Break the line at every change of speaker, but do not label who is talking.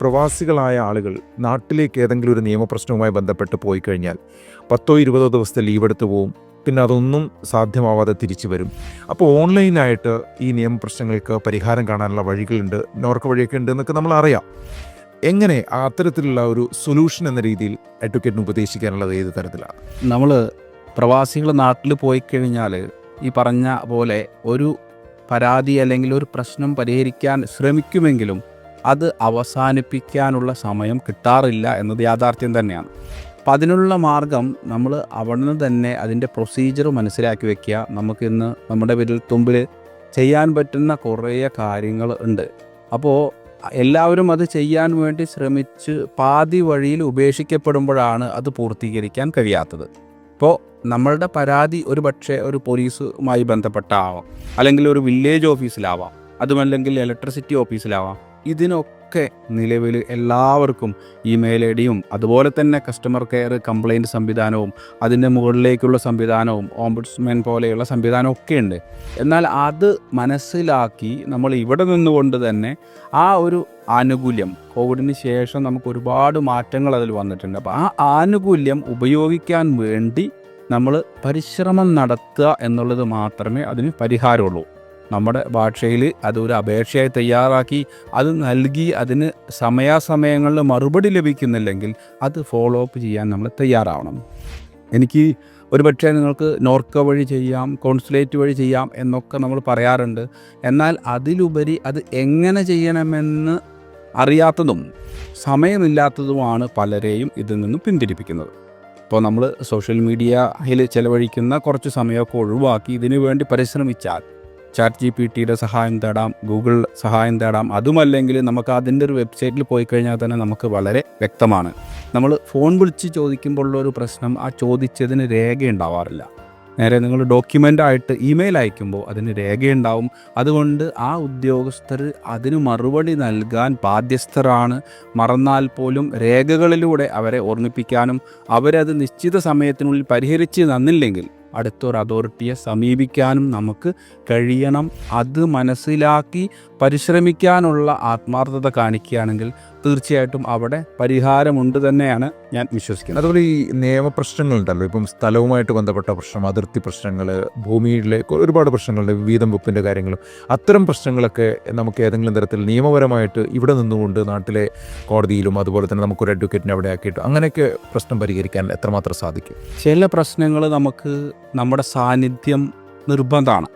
പ്രവാസികളായ ആളുകൾ നാട്ടിലേക്ക് ഏതെങ്കിലും ഒരു നിയമപ്രശ്നവുമായി ബന്ധപ്പെട്ട് പോയി കഴിഞ്ഞാൽ 10-20 ദിവസത്തെ ലീവ് എടുത്ത് പോവും, പിന്നെ അതൊന്നും സാധ്യമാവാതെ തിരിച്ചു വരും. അപ്പോൾ ഓൺലൈനായിട്ട് ഈ നിയമപ്രശ്നങ്ങൾക്ക് പരിഹാരം കാണാനുള്ള വഴികളുണ്ട്, നോർക്ക വഴിയൊക്കെ ഉണ്ട് എന്നൊക്കെ നമ്മൾ അറിയാം. എങ്ങനെ അത്തരത്തിലുള്ള ഒരു സൊല്യൂഷൻ എന്ന രീതിയിൽ അഡ്വക്കേറ്റിന് ഉപദേശിക്കാനുള്ളത് ഏത് തരത്തിലാണ്?
നമ്മൾ പ്രവാസികൾ നാട്ടിൽ പോയി കഴിഞ്ഞാൽ ഈ പറഞ്ഞ പോലെ ഒരു പരാതി അല്ലെങ്കിൽ ഒരു പ്രശ്നം പരിഹരിക്കാൻ ശ്രമിക്കുമെങ്കിലും അത് അവസാനിപ്പിക്കാനുള്ള സമയം കിട്ടാറില്ല എന്നത് യാഥാർത്ഥ്യം തന്നെയാണ്. അപ്പം അതിനുള്ള മാർഗം നമ്മൾ അവിടെ നിന്ന് തന്നെ അതിൻ്റെ പ്രൊസീജിയർ മനസ്സിലാക്കി വെക്കുക. നമുക്കിന്ന് നമ്മുടെ വിരൽ തുമ്പിൽ ചെയ്യാൻ പറ്റുന്ന കുറേ കാര്യങ്ങൾ ഉണ്ട്. അപ്പോൾ എല്ലാവരും അത് ചെയ്യാൻ വേണ്ടി ശ്രമിച്ച് പാതി വഴിയിൽ ഉപേക്ഷിക്കപ്പെടുമ്പോഴാണ് അത് പൂർത്തീകരിക്കാൻ കഴിയാത്തത്. ഇപ്പോൾ നമ്മളുടെ പരാതി ഒരു പക്ഷേ ഒരു പോലീസുമായി ബന്ധപ്പെട്ടാവാം, അല്ലെങ്കിൽ ഒരു വില്ലേജ് ഓഫീസിലാവാം, അതുമല്ലെങ്കിൽ ഇലക്ട്രിസിറ്റി ഓഫീസിലാവാം. ഇതിനൊക്കെ നിലവിൽ എല്ലാവർക്കും ഇമെയിൽ ഐ ഡിയും അതുപോലെ തന്നെ കസ്റ്റമർ കെയർ കംപ്ലയിൻറ്റ് സംവിധാനവും അതിൻ്റെ മുകളിലേക്കുള്ള സംവിധാനവും ഓംബുഡ്സ്മാൻ പോലെയുള്ള സംവിധാനവും ഒക്കെ ഉണ്ട്. എന്നാൽ അത് മനസ്സിലാക്കി നമ്മൾ ഇവിടെ നിന്നുകൊണ്ട് തന്നെ ആ ഒരു ആനുകൂല്യം, കോവിഡിന് ശേഷം നമുക്ക് ഒരുപാട് മാറ്റങ്ങൾ അതിൽ വന്നിട്ടുണ്ട്. അപ്പോൾ ആ ആനുകൂല്യം ഉപയോഗിക്കാൻ വേണ്ടി നമ്മൾ പരിശ്രമം നടത്തുക എന്നുള്ളത് മാത്രമേ അതിന് പരിഹാരമുള്ളൂ. നമ്മുടെ ഭാഷയിൽ അതൊരു അപേക്ഷയായി തയ്യാറാക്കി അത് നൽകി അതിന് സമയാസമയങ്ങളിൽ മറുപടി ലഭിക്കുന്നില്ലെങ്കിൽ അത് ഫോളോ അപ്പ് ചെയ്യാൻ നമ്മൾ തയ്യാറാവണം. എനിക്ക് ഒരുപക്ഷെ നിങ്ങൾക്ക് നോർക്ക വഴി ചെയ്യാം, കോൺസുലേറ്റ് വഴി ചെയ്യാം എന്നൊക്കെ നമ്മൾ പറയാറുണ്ട്. എന്നാൽ അതിലുപരി അത് എങ്ങനെ ചെയ്യണമെന്ന് അറിയാത്തതും സമയമില്ലാത്തതുമാണ് പലരെയും ഇതിൽ നിന്നും പിന്തിരിപ്പിക്കുന്നത്. ഇപ്പോൾ നമ്മൾ സോഷ്യൽ മീഡിയയിൽ ചിലവഴിക്കുന്ന കുറച്ച് സമയമൊക്കെ ഒഴിവാക്കി ഇതിനു വേണ്ടി പരിശ്രമിച്ചാൽ ChatGPTയുടെ സഹായം തേടാം, ഗൂഗിൾ സഹായം തേടാം. അതുമല്ലെങ്കിൽ നമുക്ക് അതിൻ്റെ ഒരു വെബ്സൈറ്റിൽ പോയി കഴിഞ്ഞാൽ തന്നെ നമുക്ക് വളരെ വ്യക്തമാണ്. നമ്മൾ ഫോൺ വിളിച്ച് ചോദിക്കുമ്പോഴുള്ളൊരു പ്രശ്നം, ആ ചോദിച്ചതിന് രേഖയുണ്ടാവാറില്ല. നേരെ നിങ്ങൾ ഡോക്യുമെൻ്റായിട്ട് ഇമെയിൽ അയക്കുമ്പോൾ അതിന് രേഖയുണ്ടാവും. അതുകൊണ്ട് ആ ഉദ്യോഗസ്ഥർ അതിന് മറുപടി നൽകാൻ ബാധ്യസ്ഥരാണ്. മറന്നാൽ പോലും രേഖകളിലൂടെ അവരെ ഓർമ്മിപ്പിക്കാനും അവരത് നിശ്ചിത സമയത്തിനുള്ളിൽ പരിഹരിച്ച് തന്നില്ലെങ്കിൽ അടുത്തൊരു അതോറിറ്റിയെ സമീപിക്കാനും നമുക്ക് കഴിയണം. അത് മനസ്സിലാക്കി പരിശ്രമിക്കാനുള്ള ആത്മാർത്ഥത കാണിക്കുകയാണെങ്കിൽ തീർച്ചയായിട്ടും അവിടെ പരിഹാരമുണ്ട് തന്നെയാണ് ഞാൻ വിശ്വസിക്കുന്നത്.
അതുപോലെ ഈ നിയമപ്രശ്നങ്ങളുണ്ടല്ലോ, ഇപ്പം സ്ഥലവുമായിട്ട് ബന്ധപ്പെട്ട പ്രശ്നം, അതിർത്തി പ്രശ്നങ്ങൾ, ഭൂമിയിലെ ഒരുപാട് പ്രശ്നങ്ങളുണ്ട്, വീതം വെപ്പിൻ്റെ കാര്യങ്ങളും, അത്തരം പ്രശ്നങ്ങളൊക്കെ നമുക്ക് ഏതെങ്കിലും തരത്തിൽ നിയമപരമായിട്ട് ഇവിടെ നിന്നുകൊണ്ട് നാട്ടിലെ കോടതിയിലും അതുപോലെ തന്നെ നമുക്കൊരു അഡ്വക്കേറ്റിനെ അവിടെ ആക്കിയിട്ട് അങ്ങനെയൊക്കെ പ്രശ്നം പരിഹരിക്കാൻ എത്രമാത്രം സാധിക്കും?
ചില പ്രശ്നങ്ങൾ നമുക്ക് നമ്മുടെ സാന്നിധ്യം നിർബന്ധമാണ്.